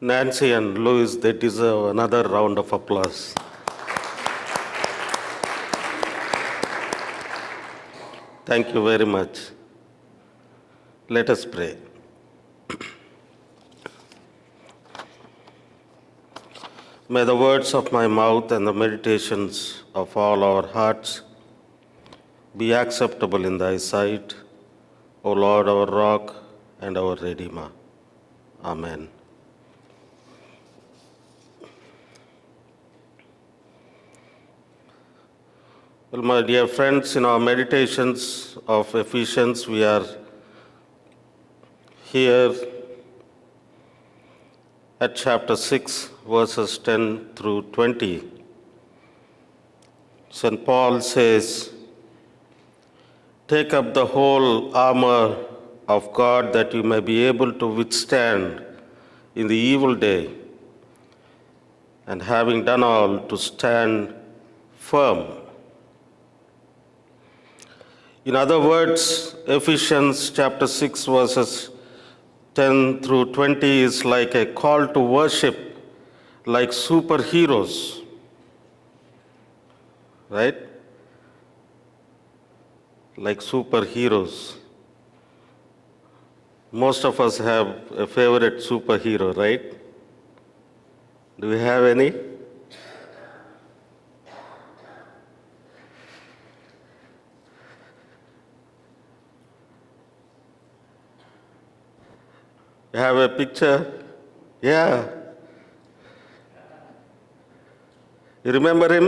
Nancy and Louis, they deserve another round of applause. Thank you very much. Let us pray. May the words of my mouth and the meditations of all our hearts be acceptable in thy sight, O Lord, our rock and our Redeemer. Amen. Well, my dear friends, in our meditations of Ephesians, we are here at chapter 6, verses 10 through 20. St. Paul says, "Take up the whole armor of God that you may be able to withstand in the evil day, and having done all, to stand firm." In other words, Ephesians chapter 6, verses 10 through 20 is like a call to worship, like superheroes, right? Like superheroes. Most of us have a favorite superhero, right? Do we have any? You have a picture? Yeah. You remember him?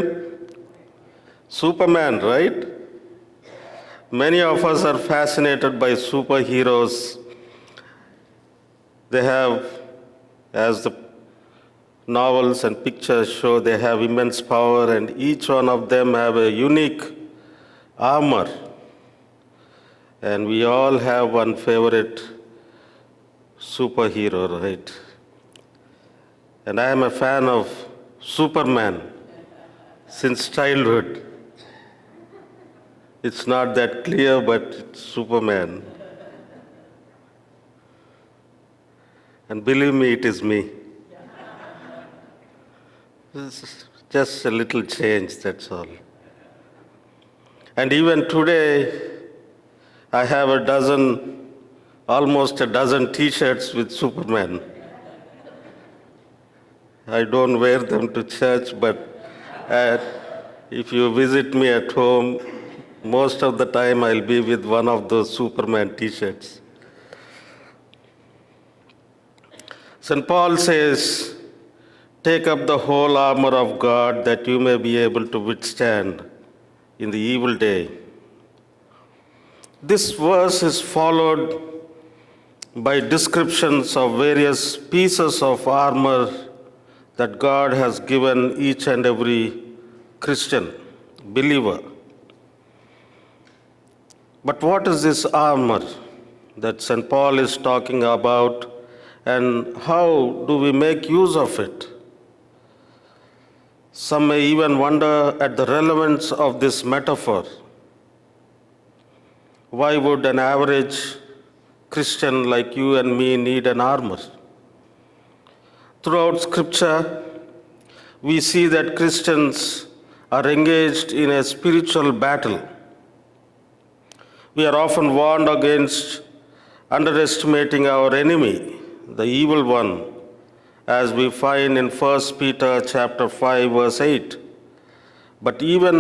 Superman, right? Many of us are fascinated by superheroes. They have, as the novels and pictures show, they have immense power, and each one of them have a unique armor. And we all have one favorite superhero, right? And I am a fan of Superman since childhood. It's not that clear, but it's Superman. And believe me, it is me. It's just a little change, that's all. And even today, I have almost a dozen t-shirts with Superman. I don't wear them to church, but if you visit me at home, most of the time I'll be with one of those Superman t-shirts. St. Paul says, "Take up the whole armor of God that you may be able to withstand in the evil day." This verse is followed by descriptions of various pieces of armor that God has given each and every Christian believer. But what is this armor that St. Paul is talking about, and how do we make use of it? Some may even wonder at the relevance of this metaphor. Why would an average Christian like you and me need an armor? Throughout Scripture, we see that Christians are engaged in a spiritual battle. We are often warned against underestimating our enemy, the evil one, as we find in 1 Peter chapter 5, verse 8. But even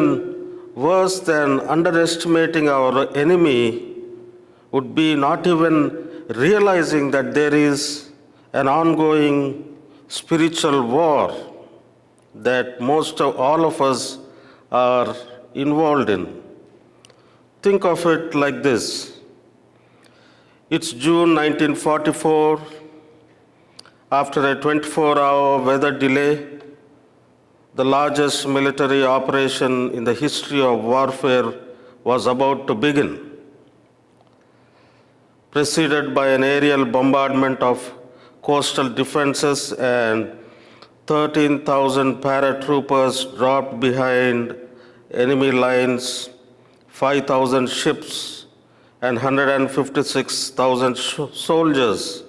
worse than underestimating our enemy would be not even realizing that there is an ongoing spiritual war that all of us are involved in. Think of it like this. It's June 1944. After a 24-hour weather delay, the largest military operation in the history of warfare was about to begin. Preceded by an aerial bombardment of coastal defenses and 13,000 paratroopers dropped behind enemy lines, 5,000 ships, and 156,000 soldiers.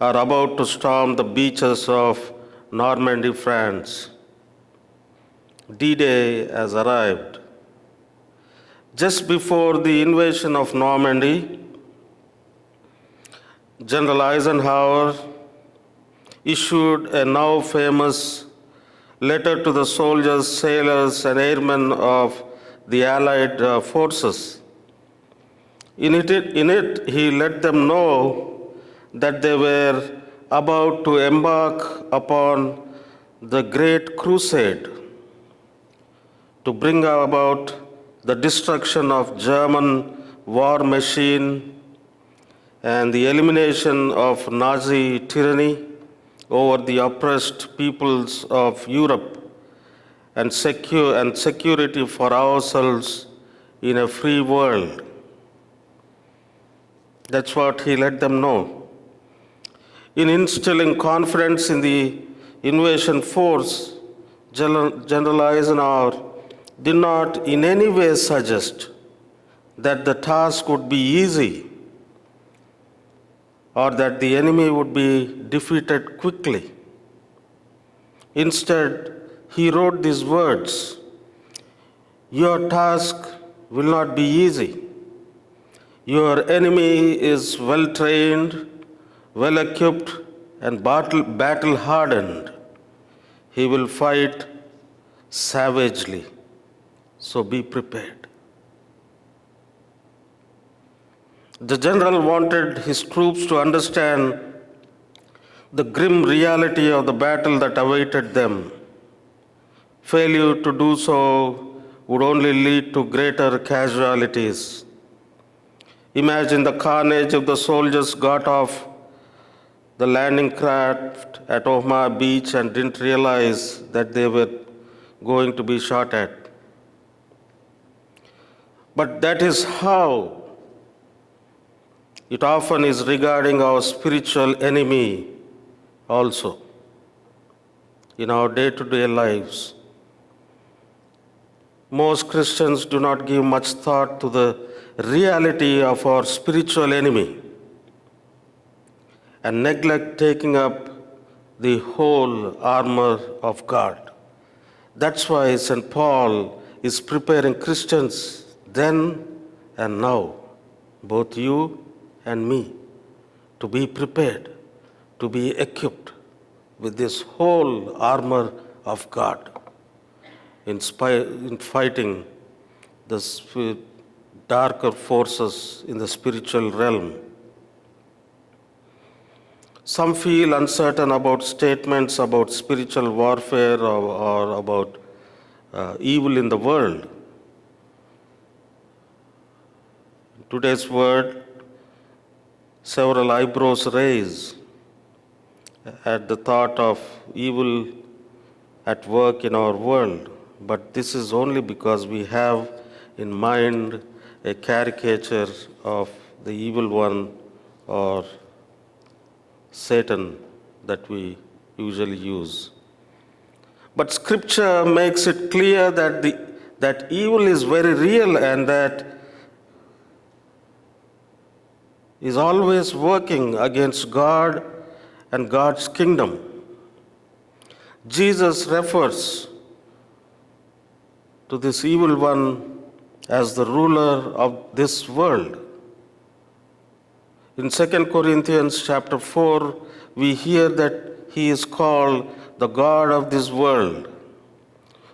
are about to storm the beaches of Normandy, France. D-Day has arrived. Just before the invasion of Normandy, General Eisenhower issued a now famous letter to the soldiers, sailors, and airmen of the Allied forces. In it, he let them know that they were about to embark upon the Great Crusade to bring about the destruction of German war machine and the elimination of Nazi tyranny over the oppressed peoples of Europe and security for ourselves in a free world. That's what he let them know. In instilling confidence in the invasion force, General Eisenhower did not in any way suggest that the task would be easy or that the enemy would be defeated quickly. Instead, he wrote these words: "Your task will not be easy. Your enemy is well trained, well equipped, and battle hardened. He will fight savagely, so be prepared." The general wanted his troops to understand the grim reality of the battle that awaited them. Failure to do so would only lead to greater casualties. Imagine the carnage if the soldiers got off the landing craft at Omaha Beach and didn't realize that they were going to be shot at. But that is how it often is regarding our spiritual enemy also in our day-to-day lives. Most Christians do not give much thought to the reality of our spiritual enemy and neglect taking up the whole armor of God. That's why St. Paul is preparing Christians then and now, both you and me, to be prepared, to be equipped with this whole armor of God in fighting the darker forces in the spiritual realm. Some feel uncertain about statements about spiritual warfare or about evil in the world. In today's world, several eyebrows raise at the thought of evil at work in our world, but this is only because we have in mind a caricature of the evil one or Satan that we usually use. But Scripture makes it clear that evil is very real and that is always working against God and God's kingdom. Jesus refers to this evil one as the ruler of this world. In 2 Corinthians chapter 4, we hear that he is called the God of this world,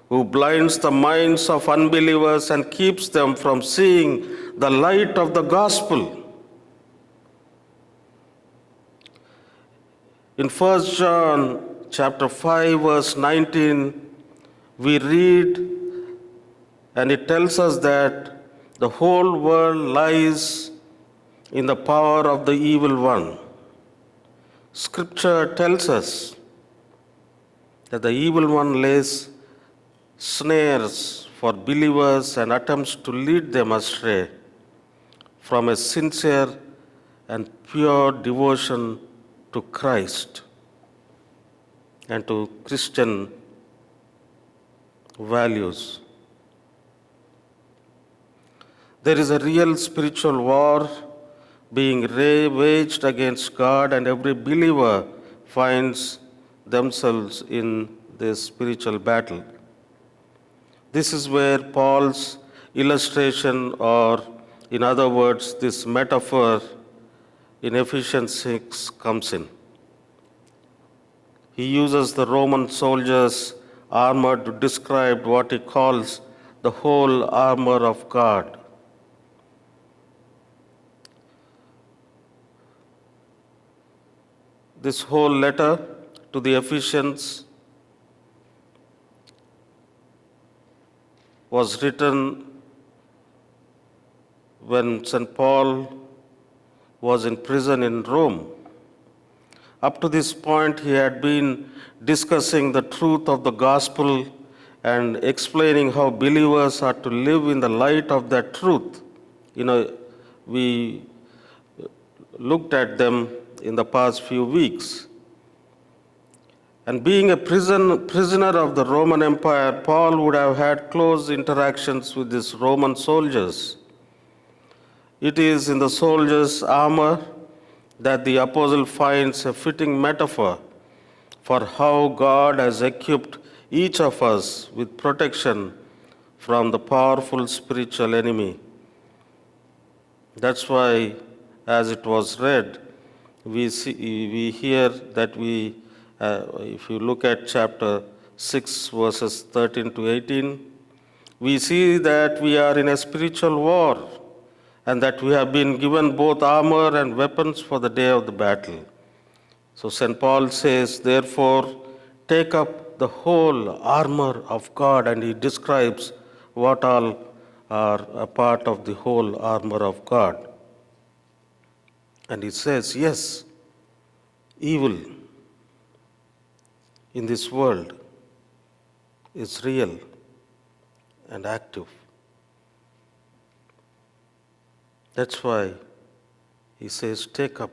who blinds the minds of unbelievers and keeps them from seeing the light of the gospel. In 1 John chapter 5, verse 19, we read, and it tells us that the whole world lies in the power of the evil one. Scripture tells us that the evil one lays snares for believers and attempts to lead them astray from a sincere and pure devotion to Christ and to Christian values. There is a real spiritual war being waged against God, and every believer finds themselves in this spiritual battle. This is where Paul's illustration, or in other words, this metaphor in Ephesians 6 comes in. He uses the Roman soldiers' armor to describe what he calls the whole armor of God. This whole letter to the Ephesians was written when St. Paul was in prison in Rome. Up to this point, he had been discussing the truth of the gospel and explaining how believers are to live in the light of that truth. We looked at them in the past few weeks. And being a prisoner of the Roman Empire, Paul would have had close interactions with these Roman soldiers. It is in the soldiers' armor that the apostle finds a fitting metaphor for how God has equipped each of us with protection from the powerful spiritual enemy. That's why, as it was read, we hear that if you look at chapter 6, verses 13 to 18, we see that we are in a spiritual war and that we have been given both armor and weapons for the day of the battle. So St. Paul says, therefore, take up the whole armor of God, and he describes what all are a part of the whole armor of God. And he says, yes, evil in this world is real and active. That's why he says, take up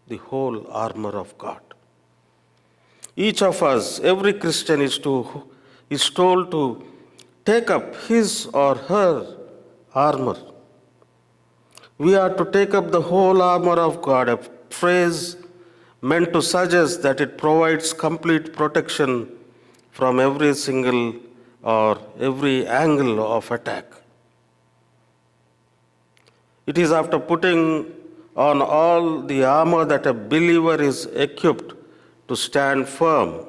the whole armor of God. Each of us, every Christian is told to take up his or her armor. We are to take up the whole armor of God, a phrase meant to suggest that it provides complete protection from every single or every angle of attack. It is after putting on all the armor that a believer is equipped to stand firm.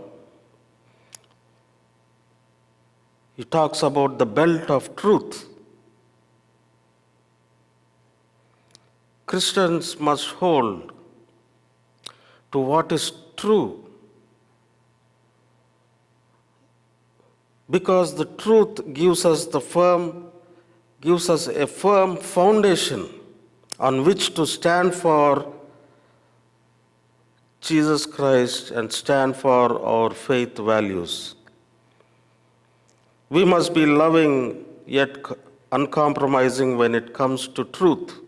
He talks about the belt of truth. Christians must hold to what is true, because the truth gives us a firm foundation on which to stand for Jesus Christ and stand for our faith values. We must be loving yet uncompromising when it comes to truth.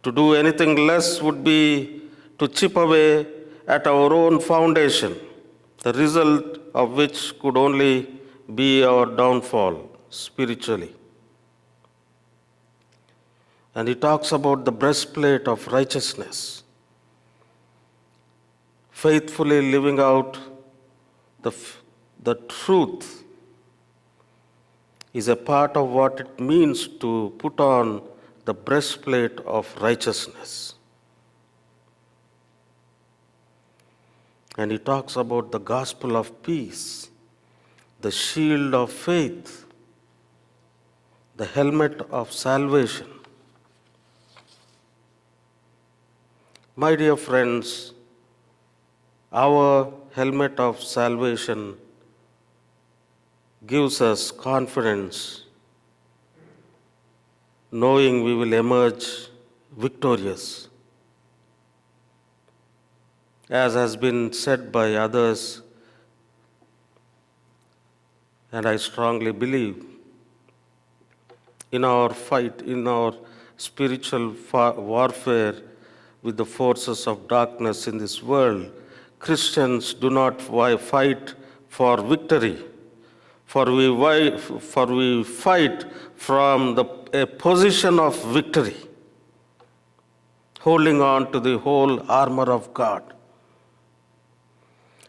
To do anything less would be to chip away at our own foundation, the result of which could only be our downfall spiritually. And he talks about the breastplate of righteousness, faithfully living out the truth is a part of what it means to put on the breastplate of righteousness. And he talks about the gospel of peace, the shield of faith, the helmet of salvation. My dear friends, our helmet of salvation gives us confidence, knowing we will emerge victorious. As has been said by others, and I strongly believe, in our fight, in our spiritual warfare with the forces of darkness in this world, Christians do not fight for victory, for we fight from a position of victory. holding on to the whole armor of God.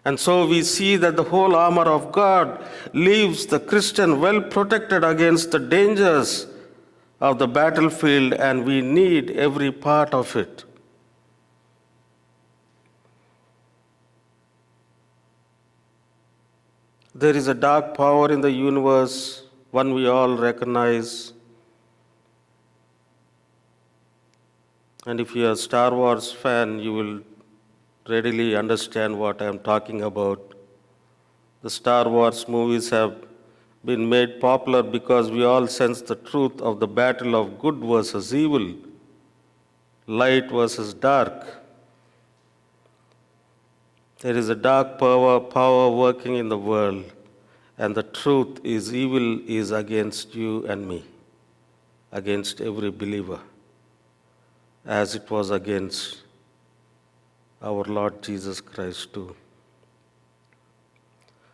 And so we see that the whole armor of God leaves the Christian well protected against the dangers of the battlefield, and we need every part of it. There is a dark power in the universe, one we all recognize. And if you're a Star Wars fan, you will readily understand what I'm talking about. The Star Wars movies have been made popular because we all sense the truth of the battle of good versus evil, light versus dark. There is a dark power working in the world, and the truth is evil is against you and me, against every believer, as it was against our Lord Jesus Christ too.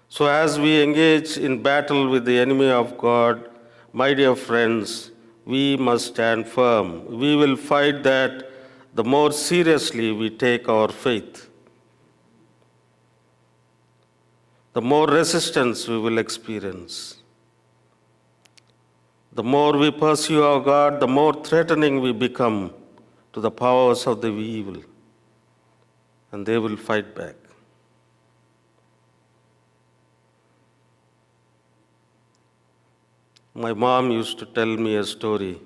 So as we engage in battle with the enemy of God, my dear friends, we must stand firm. We will fight that the more seriously we take our faith. The more resistance we will experience. The more we pursue our God, the more threatening we become to the powers of the evil, and they will fight back. My mom used to tell me a story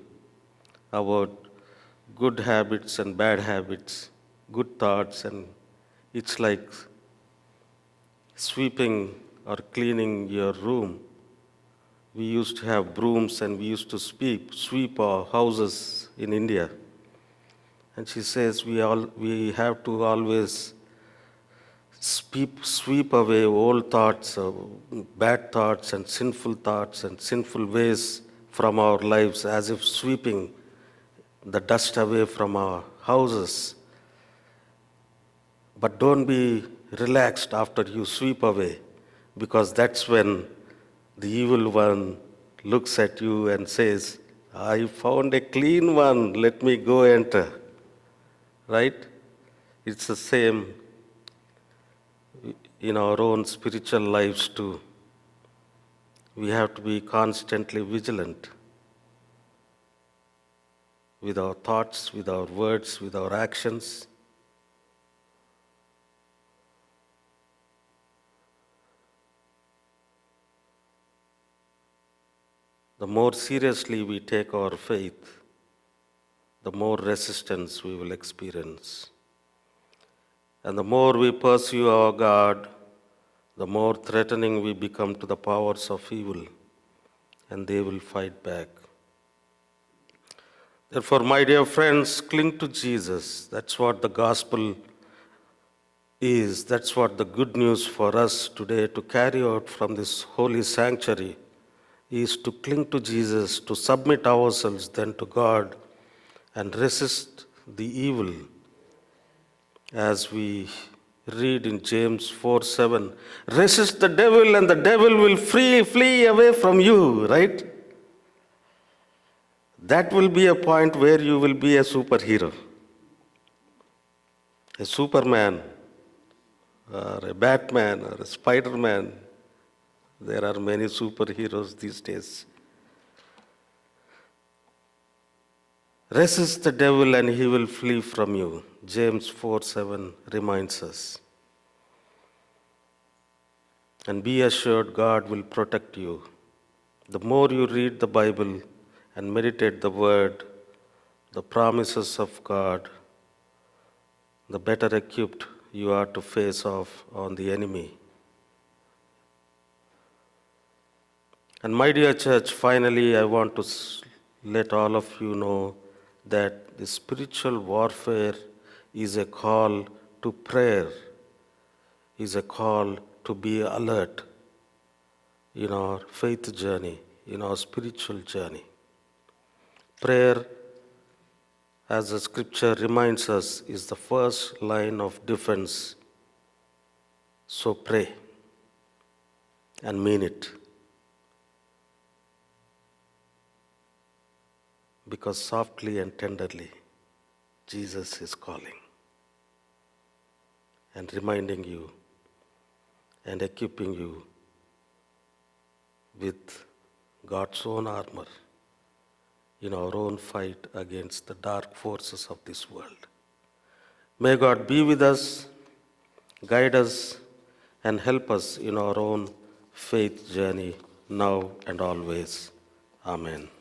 about good habits and bad habits, good thoughts, and it's like sweeping or cleaning your room. We used to have brooms and we used to sweep our houses in India. And she says we have to always sweep away old thoughts, bad thoughts and sinful ways from our lives, as if sweeping the dust away from our houses. But don't be relaxed after you sweep away, because that's when the evil one looks at you and says, I found a clean one, let me go enter. Right? It's the same in our own spiritual lives too. We have to be constantly vigilant with our thoughts, with our words, with our actions. The more seriously we take our faith, the more resistance we will experience. And the more we pursue our God, the more threatening we become to the powers of evil, and they will fight back. Therefore, my dear friends, cling to Jesus. That's what the gospel is. That's what the good news for us today to carry out from this holy sanctuary is to cling to Jesus, to submit ourselves then to God and resist the evil. As we read in James 4:7, resist the devil and the devil will flee away from you, right? That will be a point where you will be a superhero, a Superman, or a Batman, or a Spider-Man. There are many superheroes these days. Resist the devil and he will flee from you. James 4:7 reminds us. And be assured God will protect you. The more you read the Bible and meditate the word, the promises of God, the better equipped you are to face off on the enemy. And my dear church, finally I want to let all of you know that the spiritual warfare is a call to prayer, is a call to be alert in our faith journey, in our spiritual journey. Prayer, as the scripture reminds us, is the first line of defense. So pray and mean it. Because softly and tenderly Jesus is calling and reminding you and equipping you with God's own armor in our own fight against the dark forces of this world. May God be with us, guide us, and help us in our own faith journey now and always. Amen.